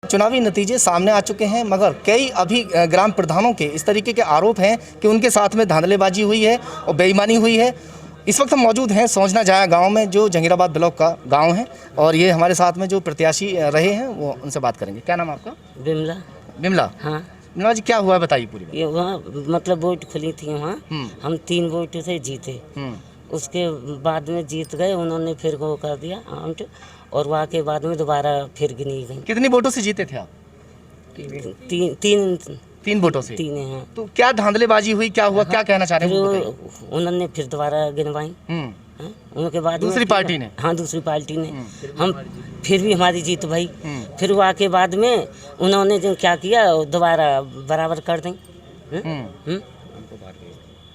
चुनावी नतीजे सामने आ चुके हैं, मगर कई अभी ग्राम प्रधानों के इस तरीके के आरोप हैं कि उनके साथ में धांधलेबाजी हुई है और बेईमानी हुई है। इस वक्त हम मौजूद हैं सोंजना जाया गांव में, जो जंगीराबाद ब्लॉक का गांव है, और ये हमारे साथ में जो प्रत्याशी रहे हैं वो उनसे बात करेंगे। क्या नाम है आपका? बिमला। बिमला, हाँ। बिमला जी, क्या हुआ बताइए पूरी बात। ये वहाँ मतलब वोट खुली थी वहाँ, हम 3 वोट से जीते। उसके बाद में जीत गए, उन्होंने फिर वो कर दिया आउट, और वहाँ के बाद में दोबारा फिर गिनी गई। कितनी वोटों से जीते थे आप? तीन वोटों से। 3 हैं। तो क्या धांधलेबाजी हुई, क्या हुआ, क्या कहना चाह रहे हैं? उन्होंने फिर दोबारा गिनवाई। उनके बाद दूसरी पार्टी ने? हाँ, दूसरी पार्टी ने। हम फिर भी हमारी जीत भाई। फिर वहाँ के बाद में उन्होंने जो क्या किया, दोबारा बराबर कर दें।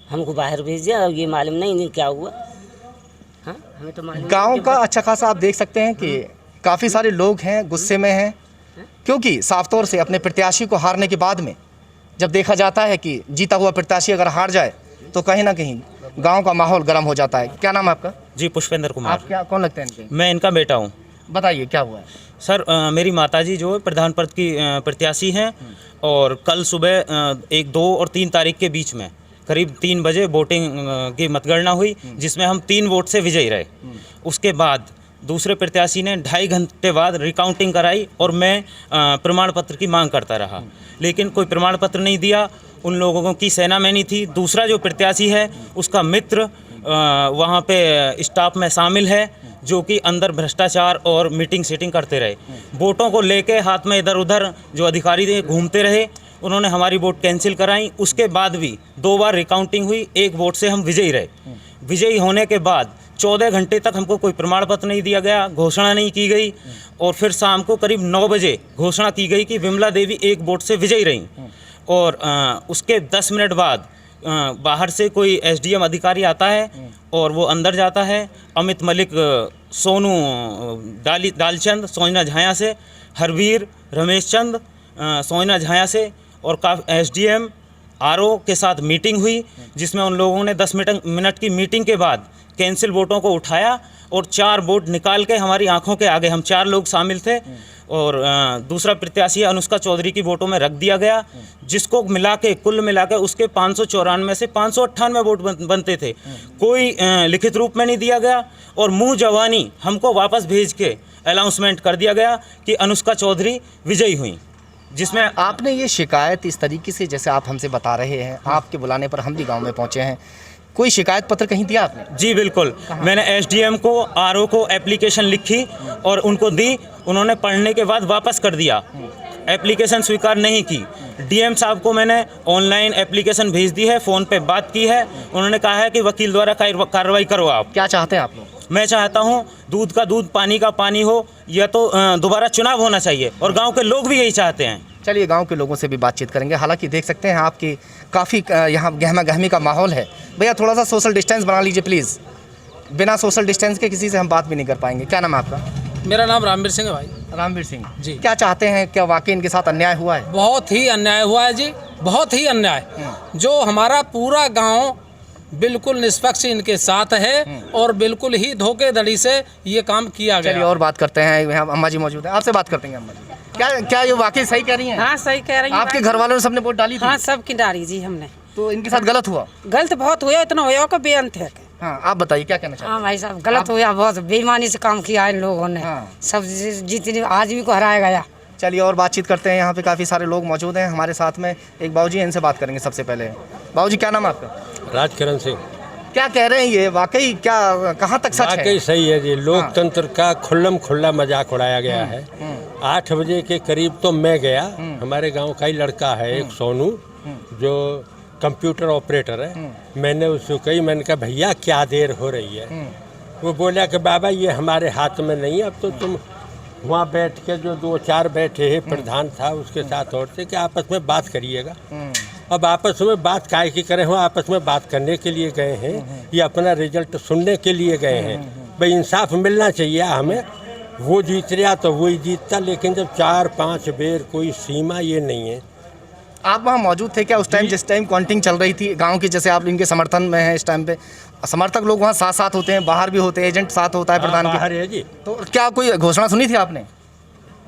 हमको बाहर भेज दिया, ये मालूम नहीं क्या हुआ। हाँ, हमें तो मालूम। गांव का अच्छा खासा आप देख सकते हैं कि काफ़ी सारे लोग हैं गुस्से में हैं, क्योंकि साफ तौर से अपने प्रत्याशी को हारने के बाद में जब देखा जाता है कि जीता हुआ प्रत्याशी अगर हार जाए तो कहीं ना कहीं गांव का माहौल गर्म हो जाता है। क्या नाम है आपका? जी, पुष्पेंद्र कुमार। आप क्या कौन लगते हैं इनके? मैं इनका बेटा हूँ। बताइए क्या हुआ है? सर, मेरी माताजी जो है प्रधान पद की प्रत्याशी हैं, और कल सुबह 1, 2 और 3 तारीख के बीच में करीब 3 बजे वोटिंग की मतगणना हुई, जिसमें हम 3 वोट से विजयी रहे। उसके बाद दूसरे प्रत्याशी ने 2.5 घंटे बाद रिकाउंटिंग कराई, और मैं प्रमाण पत्र की मांग करता रहा, लेकिन कोई प्रमाण पत्र नहीं दिया। उन लोगों की सेनामैनी थी। दूसरा जो प्रत्याशी है उसका मित्र वहाँ पे स्टाफ में शामिल है, जो कि अंदर भ्रष्टाचार और मीटिंग सीटिंग करते रहे। वोटों को लेके हाथ में इधर उधर जो अधिकारी थे घूमते रहे। उन्होंने हमारी वोट कैंसिल कराई। उसके बाद भी 2 बार रिकाउंटिंग हुई, 1 वोट से हम विजयी रहे। विजयी होने के बाद 14 घंटे तक हमको कोई प्रमाण पत्र नहीं दिया गया, घोषणा नहीं की गई, और फिर शाम को करीब 9 बजे घोषणा की गई कि विमला देवी 1 वोट से विजयी रहीं। और उसके 10 मिनट बाद बाहर से कोई SDM अधिकारी आता है और वो अंदर जाता है। अमित मलिक, सोनू दालचंद सोंजना झाया से, हरवीर, रमेश चंद सोंजना झाया से, और SDM RO के साथ मीटिंग हुई, जिसमें उन लोगों ने 10 मिनट की मीटिंग के बाद कैंसिल वोटों को उठाया और 4 वोट निकाल के हमारी आंखों के आगे, हम 4 लोग शामिल थे, और दूसरा प्रत्याशी अनुष्का चौधरी की वोटों में रख दिया गया, जिसको मिला के कुल मिला के उसके 594 से 598 वोट बनते थे। कोई लिखित रूप में नहीं दिया गया, और मुंह जवानी हमको वापस भेज के अनाउंसमेंट कर दिया गया कि अनुष्का चौधरी विजयी हुई। जिसमें आपने ये शिकायत इस तरीके से जैसे आप हमसे बता रहे हैं, आपके बुलाने पर हम भी गांव में पहुंचे हैं, कोई शिकायत पत्र कहीं दिया आपने? जी बिल्कुल, मैंने SDM को, RO को एप्लीकेशन लिखी और उनको दी। उन्होंने पढ़ने के बाद वापस कर दिया, एप्लीकेशन स्वीकार नहीं की। DM साहब को मैंने ऑनलाइन एप्लीकेशन भेज दी है, फ़ोन पे बात की है। उन्होंने कहा है कि वकील द्वारा कार्रवाई करो। आप क्या चाहते हैं आप लोग? मैं चाहता हूं दूध का दूध, पानी का पानी हो, या तो दोबारा चुनाव होना चाहिए, और गांव के लोग भी यही चाहते हैं। चलिए गांव के लोगों से भी बातचीत करेंगे। हालांकि देख सकते हैं आपकी काफ़ी यहाँ गहमा गहमी का माहौल है। भैया थोड़ा सा सोशल डिस्टेंस बना लीजिए प्लीज़। बिना सोशल डिस्टेंस के किसी से हम बात भी नहीं कर पाएंगे। क्या नाम है आपका? मेरा नाम रामवीर सिंह है भाई। रामवीर सिंह जी। क्या चाहते हैं, क्या वाकई इनके साथ अन्याय हुआ है? बहुत ही अन्याय हुआ है जी, बहुत ही अन्याय। जो हमारा पूरा गांव बिल्कुल निष्पक्ष इनके साथ है, और बिल्कुल ही धोखेधड़ी से ये काम किया गया। चलिए और बात करते हैं, यहाँ अम्मा जी मौजूद है, आपसे बात करते हैं। अम्मा जी, क्या ये वाकई सही कह रही हैं? हाँ सही कह रही हैं। आपके घर वालों ने सबने वोट डाली थी? हाँ, सब की डाली जी हमने। तो इनके साथ गलत हुआ? गलत बहुत हुआ, इतना हुआ का बेअंत है। हाँ, आप बताइए क्या कहना चाहते हैं? हाँ भाई साहब, गलत हुआ, बहुत बेईमानी से काम किया इन लोगों ने। सब जितने आदमी को हराया गया। चलिए और बातचीत करते हैं। यहाँ पे काफ़ी सारे लोग मौजूद हैं हमारे साथ में। एक बाबूजी हैं, इनसे बात करेंगे सबसे पहले। बाबूजी क्या नाम है आपका? राजकिरण सिंह। क्या कह रहे हैं ये वाकई, क्या कहाँ तक सच है? वाकई सही है जी, लोकतंत्र का खुल्लम खुल्ला मजाक उड़ाया गया है। 8 बजे के करीब तो मैं गया, हमारे गांव का ही लड़का है एक सोनू, जो कंप्यूटर ऑपरेटर है। मैंने उसको कही, मैंने कहा भैया क्या देर हो रही है? वो बोला कि बाबा ये हमारे हाथ में नहीं है, अब तो तुम वहाँ बैठ के जो 2-4 बैठे हैं, प्रधान था उसके साथ और से, कि आपस में बात करिएगा। अब आपस में बात काहे की करें, हम आपस में बात करने के लिए गए हैं या अपना रिजल्ट सुनने के लिए गए हैं? भाई इंसाफ मिलना चाहिए हमें। वो जीत रहा तो वही जीतता, लेकिन जब 4-5 बेर कोई सीमा ये नहीं है। आप वहाँ मौजूद थे क्या उस टाइम जिस टाइम काउंटिंग चल रही थी गांव की? जैसे आप इनके समर्थन में हैं इस टाइम पे, समर्थक लोग वहाँ साथ साथ होते हैं, बाहर भी होते हैं, एजेंट साथ होता है प्रधान बाहर है जी। तो क्या कोई घोषणा सुनी थी आपने?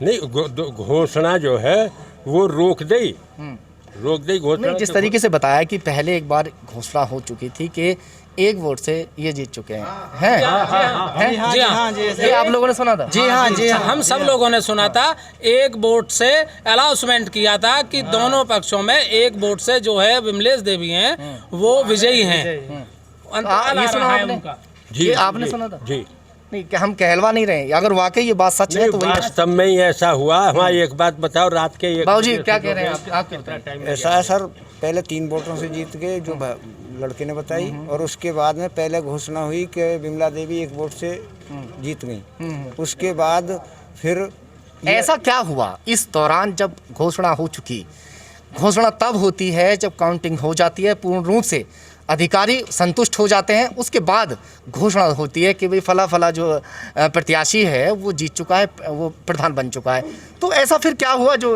नहीं, घोषणा जो है वो रोक दी घोषणा। नहीं, जिस तरीके से बताया कि पहले एक बार घोषणा हो चुकी थी कि एक वोट से ये जीत चुके हैं जी ये आप लोगों ने सुना था? जी हाँ, हम सब लोगों ने सुना था। एक वोट से अनाउंसमेंट किया था कि दोनों पक्षों में एक वोट से जो है विमलेश देवी हैं वो विजयी हैं। ये सुना आपने? जी, ये आपने सुना था? जी। नहीं, कि हम कहलवा नहीं रहे, अगर वाकई ये बात सच है तो वही वास्तव में ही ऐसा हुआ। हमारी एक बात बताओ, रात के 1 बाबूजी क्या कह रहे हैं आप क्या बताएं? ऐसा है सर, पहले 3 वोटों से जीत गए जो लड़के ने बताई, और उसके बाद में पहले घोषणा हुई कि विमला देवी 1 वोट से जीत गई। उसके बाद फिर ऐसा क्या हुआ इस दौरान जब घोषणा हो चुकी? घोषणा तब होती है जब काउंटिंग हो जाती है पूर्ण रूप से, अधिकारी संतुष्ट हो जाते हैं, उसके बाद घोषणा होती है कि भाई फला जो प्रत्याशी है वो जीत चुका है, वो प्रधान बन चुका है। तो ऐसा फिर क्या हुआ जो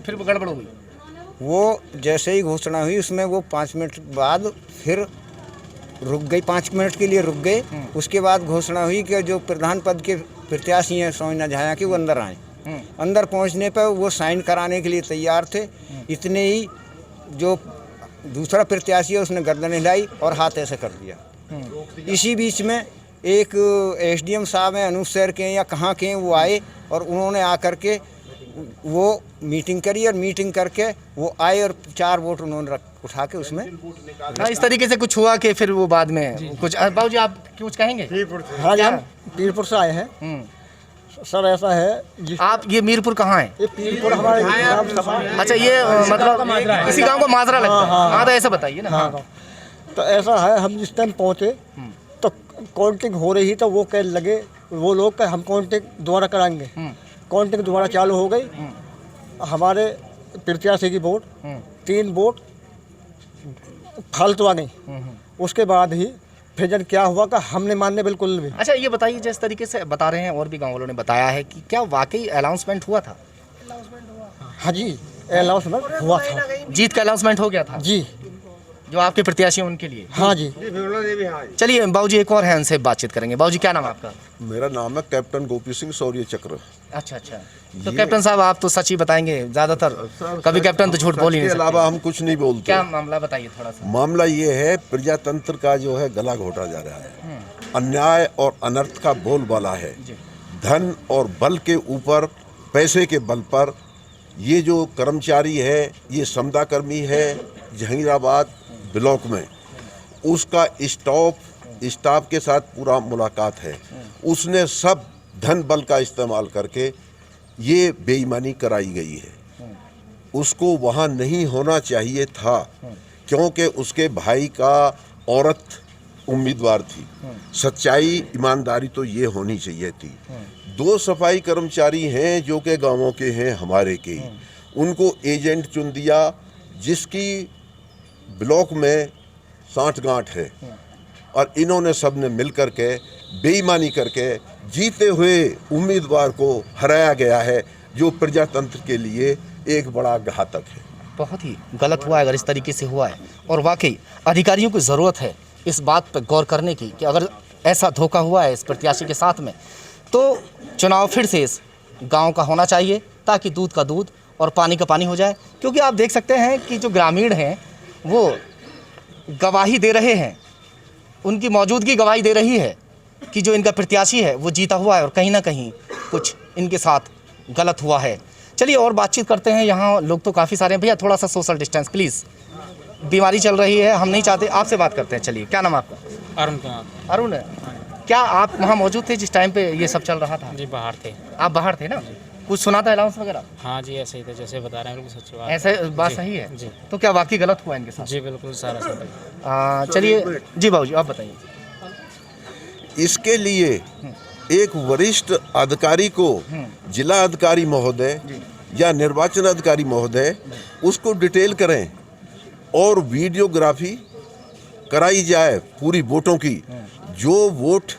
फिर वो गड़बड़ हुई? वो जैसे ही घोषणा हुई उसमें वो 5 मिनट बाद फिर रुक गई, 5 मिनट के लिए रुक गए। उसके बाद घोषणा हुई कि जो प्रधान पद के प्रत्याशी हैं सोनिया झाया के, वो अंदर आए। अंदर पहुंचने पर वो साइन कराने के लिए तैयार थे। इतने ही जो दूसरा प्रत्याशी है उसने गर्दन हिलाई और हाथ ऐसे कर दिया। इसी बीच में एक एसडीएम साहब हैं, अनूप शहर के या कहाँ के हैं, वो आए और उन्होंने आकर के वो मीटिंग करी, और मीटिंग करके वो आए और 4 वोट उन्होंने उठा के उसमें। इस तरीके से कुछ हुआ कि फिर वो बाद में कुछ बाबूजी आप कुछ कहेंगे? हाँ जी, हम पीरपुर से आए हैं सर। ऐसा है, आप ये मीरपुर कहाँ है? ये पीरपुर हमारे ग्राम सभा। अच्छा, ये मतलब इसी गांव को माजरा लगता है? हाँ, तो ऐसा बताइए ना। हाँ। तो ऐसा है, हम जिस टाइम पहुँचे तो काउंटिंग हो रही, तो वो कहने लगे वो लोग कि हम काउंटिंग दोबारा कराएंगे। काउंटिंग दोबारा चालू हो गई। हमारे प्रत्याशी की वोट 3 वोट फालतू आ गई। उसके बाद ही फिर जब क्या हुआ कि हमने मानने बिल्कुल भी। अच्छा, ये बताइए, जिस तरीके से बता रहे हैं और भी गांव वालों ने बताया है कि क्या वाकई अनाउंसमेंट हुआ था? हाँ जी, अनाउंसमेंट हुआ था। जीत का अनाउंसमेंट हो गया था जी, जो आपके प्रत्याशी हैं उनके लिए? हाँ जी। चलिए बाबूजी एक और है, उनसे बातचीत करेंगे। बाबूजी क्या नाम है आपका? मेरा नाम है कैप्टन गोपी सिंह शौर्य चक्र। अच्छा, तो कैप्टन साहब आप तो सच ही बताएंगे ज्यादातर, कभी कैप्टन तो झूठ बोल ही नहीं सकते। अलावा हम कुछ नहीं बोलते। क्या मामला बताइए थोड़ा सा। मामला ये है, प्रजातंत्र का जो है गला घोटा जा रहा है। अन्याय और अनर्थ का बोलबाला है। धन और बल के ऊपर, पैसे के बल पर ये जो कर्मचारी है, ये समदा कर्मी है जहांगीराबाद ब्लॉक में, उसका स्टाफ के साथ पूरा मुलाकात है। उसने सब धन बल का इस्तेमाल करके ये बेईमानी कराई गई है। उसको वहाँ नहीं होना चाहिए था, क्योंकि उसके भाई का औरत उम्मीदवार थी। सच्चाई ईमानदारी तो ये होनी चाहिए थी। 2 सफाई कर्मचारी हैं जो कि गांवों के हैं, हमारे के, उनको एजेंट चुन दिया, जिसकी ब्लॉक में 60 गांठ है, और इन्होंने सब ने मिल कर के बेईमानी करके जीते हुए उम्मीदवार को हराया गया है, जो प्रजातंत्र के लिए एक बड़ा घातक है। बहुत ही गलत हुआ है अगर इस तरीके से हुआ है, और वाकई अधिकारियों को ज़रूरत है इस बात पर गौर करने की कि अगर ऐसा धोखा हुआ है इस प्रत्याशी के साथ में, तो चुनाव फिर से इस गांव का होना चाहिए, ताकि दूध का दूध और पानी का पानी हो जाए। क्योंकि आप देख सकते हैं कि जो ग्रामीण हैं वो गवाही दे रहे हैं, उनकी मौजूदगी गवाही दे रही है कि जो इनका प्रत्याशी है वो जीता हुआ है, और कहीं ना कहीं कुछ इनके साथ गलत हुआ है। चलिए और बातचीत करते हैं। यहाँ लोग तो काफ़ी सारे हैं। भैया थोड़ा सा सोशल डिस्टेंस प्लीज़, बीमारी चल रही है, हम नहीं चाहते। आपसे बात करते हैं। चलिए, क्या नाम है आपका? अरुण कुमार। अरुण, क्या आप वहाँ मौजूद थे जिस टाइम पे ये सब चल रहा था? जी बाहर थे। आप बाहर थे ना? कुछ सुना था अनाउंस वगैरह? हाँ जी, ऐसे ही थे जैसे बता रहे हैं, बिल्कुल सच बात। ऐसे बात सही है जी। तो क्या वाकई गलत हुआ इनके साथ? जी बिल्कुल, सारा सब। चलिए जी बाबूजी आप बताइए। इसके लिए एक वरिष्ठ अधिकारी को, जिला अधिकारी महोदय या निर्वाचन अधिकारी महोदय, उसको डिटेल करें और वीडियोग्राफी कराई जाए पूरी वोटों की। जो वोट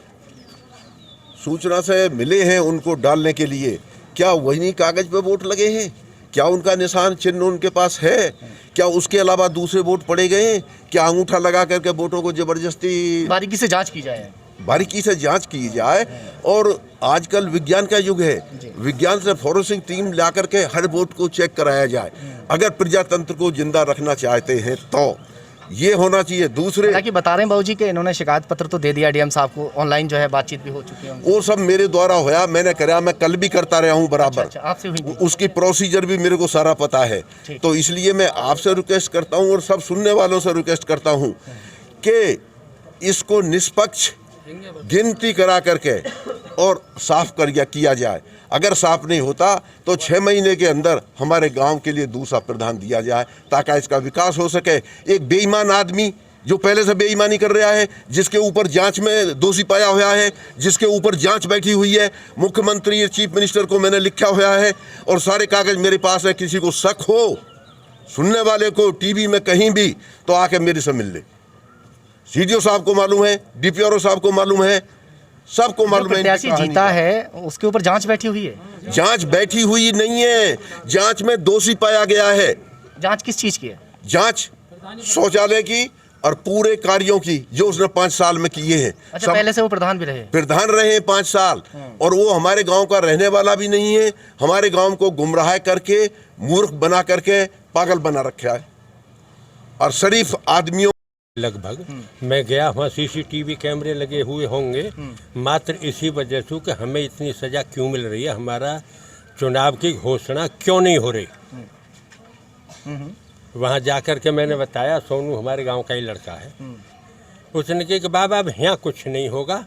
सूचना से मिले हैं उनको डालने के लिए, क्या वही कागज पे वोट लगे हैं? क्या उनका निशान चिन्ह उनके पास है? क्या उसके अलावा दूसरे वोट पड़े गए हैं? क्या अंगूठा लगा करके वोटों को जबरदस्ती बारीकी से जांच की जाए? बारीकी से जांच की जाए। और आजकल विज्ञान का युग है, विज्ञान से फोरेंसिक टीम ला करके हर वोट को चेक कराया जाए। अगर प्रजातंत्र को जिंदा रखना चाहते हैं तो ये होना चाहिए। दूसरे हालांकि बता रहे हैं बाबूजी कि इन्होंने शिकायत पत्र तो दे दिया डीएम साहब को, ऑनलाइन जो है बातचीत भी हो चुकी है उनसे। वो सब मेरे द्वारा होया, मैंने करा, मैं कल भी करता रहा हूँ बराबर। अच्छा, आपसे हुई थी? उसकी प्रोसीजर भी मेरे को सारा पता है। तो इसलिए मैं आपसे रिक्वेस्ट करता हूँ और सब सुनने वालों से रिक्वेस्ट करता हूँ कि इसको निष्पक्ष गिनती करा करके और साफ किया जाए। अगर साफ नहीं होता तो 6 महीने के अंदर हमारे गांव के लिए दूसरा प्रधान दिया जाए ताकि इसका विकास हो सके। एक बेईमान आदमी जो पहले से बेईमानी कर रहा है, जिसके ऊपर जांच में दोषी पाया हुआ है, जिसके ऊपर जांच बैठी हुई है, मुख्यमंत्री चीफ मिनिस्टर को मैंने लिखा हुआ है और सारे कागज मेरे पास है। किसी को शक हो, सुनने वाले को टीवी में कहीं भी, तो आके मेरे से मिल ले। सीडीओ साहब को मालूम है, डीपीआरओ साहब को मालूम है, सबको मालूम है। प्रत्याशी जीता है उसके ऊपर जांच बैठी हुई है? जांच बैठी हुई नहीं है, जांच में दोषी पाया गया है। जांच किस चीज की है? जांच शौचालय की और पूरे कार्यों की जो उसने 5 साल में किए हैं। अच्छा, पहले से वो प्रधान भी रहे? प्रधान रहे 5 साल, और वो हमारे गांव का रहने वाला भी नहीं है। हमारे गांव को गुमराह करके, मूर्ख बना करके पागल बना रखा है। और शरीफ आदमियों लगभग मैं गया वहाँ सीसीटीवी कैमरे लगे हुए होंगे, मात्र इसी वजह से कि हमें इतनी सजा क्यों मिल रही है, हमारा चुनाव की घोषणा क्यों नहीं हो रही। वहाँ जाकर के मैंने बताया, सोनू हमारे गांव का ही लड़का है, उसने कहा कि बाबा अब यहाँ कुछ नहीं होगा।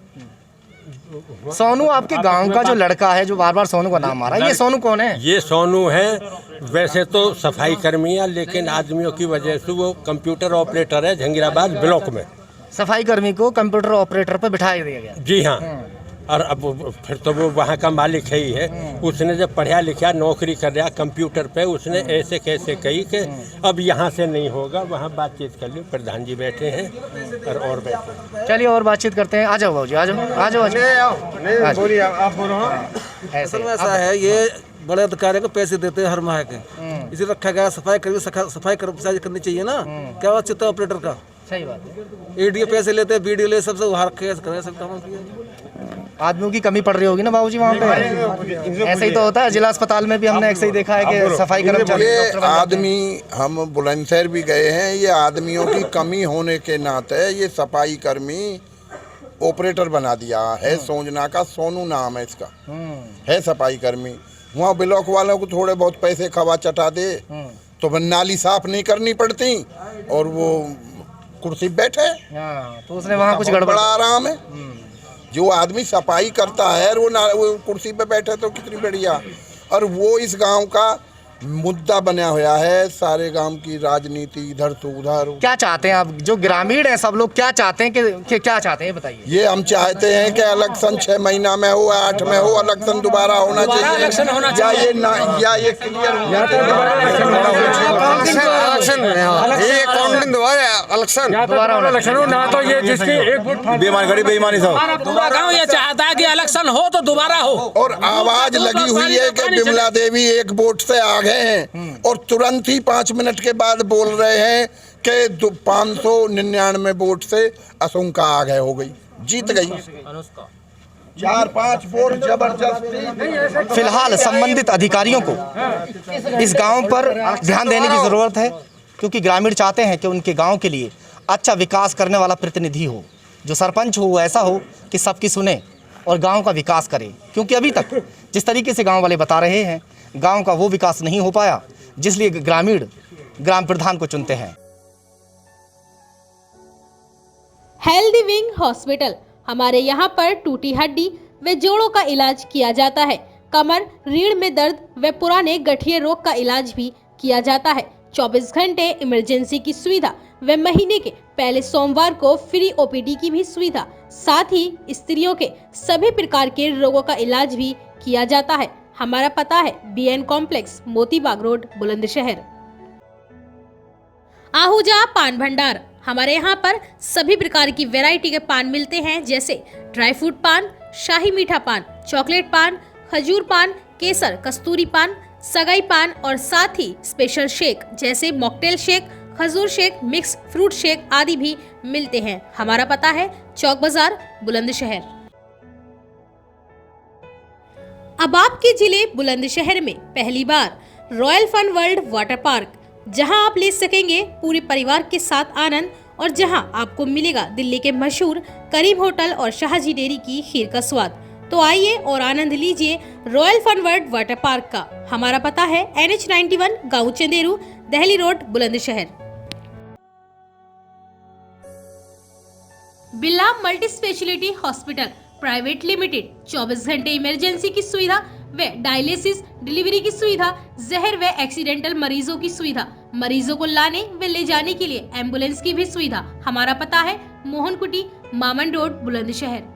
सोनू आपके गांव का जो लड़का है जो बार बार सोनू का नाम आ रहा है, ये सोनू कौन है? ये सोनू है, वैसे तो सफाई कर्मी है, लेकिन आदमियों की वजह से वो कंप्यूटर ऑपरेटर है जहांगीराबाद ब्लॉक में। सफाई कर्मी को कंप्यूटर ऑपरेटर पर बिठा दिया गया? जी हाँ। और अब फिर तो वो वहाँ का मालिक है ही है। उसने जब पढ़ा लिखा नौकरी कर रहा कंप्यूटर पे, उसने ऐसे कैसे कही कि अब यहाँ से नहीं होगा, वहाँ बातचीत कर लो। प्रधान जी बैठे हैं और बैठे। चलिए और बातचीत करते हैं। आ जाओ बाबूजी, आ जाओ, आ जाओ, बोलिए आप बोलो। ऐसा है, ये बड़े अधिकारी को पैसे देते हैं हर माह के, इसे रखा गया सफाई कर्मचारी करनी चाहिए ना। क्या बात चित्ता ऑपरेटर का? सही बात है। एडीओ पैसे लेते हैं, बीडीओ ले, सबसे उधार करे, सब काम किया। आदमियों की कमी पड़ रही होगी ना बाबूजी वहाँ पे? ऐसे ही तो होता है, जिला अस्पताल में भी हमने ऐसे ही देखा है कि सफाई कर्मचारी। ये आदमी, हम बुलंदशहर भी गए हैं, ये आदमियों की कमी होने के नाते ये सफाई कर्मी ऑपरेटर बना दिया है। सोजना का सोनू नाम है इसका, है सफाई कर्मी। वहाँ ब्लॉक वालों को थोड़े बहुत पैसे खवा चटा दे तो नाली साफ नहीं करनी पड़ती और वो कुर्सी बैठे, तो उसने वहाँ कुछ गड़बड़। बड़ा आराम है। जो आदमी सफाई करता है वो कुर्सी पे बैठे तो कितनी बढ़िया। और वो इस गांव का मुद्दा बना हुआ है, सारे गांव की राजनीति इधर से उधर। क्या चाहते हैं आप, जो ग्रामीण हैं सब लोग क्या चाहते हैं कि क्या चाहते हैं बताइए? ये हम चाहते हैं कि इलेक्शन 6 महीना में हो, 8 में हो, इलेक्शन दोबारा होना चाहिए, या ये ना, या ये क्लियर इलेक्शन ना, तो ये जिसकी एक बेईमानी पूरा गाँव ये चाहता है कि इलेक्शन हो तो दोबारा हो। और आवाज लगी हुई है कि बिमला देवी 1 वोट से आगे हैं और तुरंत ही 5 मिनट के बाद बोल रहे हैं कि 599 वोट से आशंका आगे हो गई, जीत गई। 4-5 वोट जबरदस्ती। फिलहाल संबंधित अधिकारियों को इस गांव पर ध्यान देने की जरूरत है, क्योंकि ग्रामीण चाहते हैं कि उनके गांव के लिए अच्छा विकास करने वाला प्रतिनिधि हो, जो सरपंच हो वो ऐसा हो कि सबकी सुने और गांव का विकास करे। क्योंकि अभी तक जिस तरीके से गांव वाले बता रहे हैं, गांव का वो विकास नहीं हो पाया जिसलिए ग्रामीण ग्राम प्रधान को चुनते हैं। हेल्दी विंग हॉस्पिटल, हमारे यहाँ पर टूटी हड्डी व जोड़ों का इलाज किया जाता है। कमर, रीढ़ में दर्द व पुराने गठिया रोग का इलाज भी किया जाता है। 24 घंटे इमरजेंसी की सुविधा व महीने के पहले सोमवार को फ्री ओपीडी की भी सुविधा। साथ ही स्त्रियों के सभी प्रकार के रोगों का इलाज भी किया जाता है। हमारा पता है BN complex, Motibagh road, Bulandshahr. Ahuja पान भंडार, हमारे यहाँ पर सभी प्रकार की वैरायटी के पान मिलते हैं, जैसे ड्राई फ्रूट पान, शाही मीठा पान, चॉकलेट पान, खजूर पान, केसर, कस्तूरी पान, सगाई पान और साथ ही स्पेशल शेक जैसे मॉकटेल शेक, खजूर शेक, मिक्स फ्रूट शेक आदि भी मिलते हैं। हमारा पता है चौक बाजार, बुलंदशहर। अब आपके जिले बुलंदशहर में पहली बार royal fun world water park, जहां आप ले सकेंगे पूरे परिवार के साथ आनंद और जहां आपको मिलेगा दिल्ली के मशहूर करीम होटल और शाहजी डेयरी की खीर का स्वाद। तो आइए और आनंद लीजिए royal fun world water park का। हमारा पता है NH91 गांव Chanderu, Delhi road, Bulandshahr. Birla multi speciality hospital private limited 24 घंटे इमरजेंसी की सुविधा व डायलिसिस, डिलीवरी की सुविधा, जहर व एक्सीडेंटल मरीजों की सुविधा, मरीजों को लाने व ले जाने के लिए एम्बुलेंस की भी सुविधा। हमारा पता है मोहन कुटी, मामन रोड, बुलंदशहर।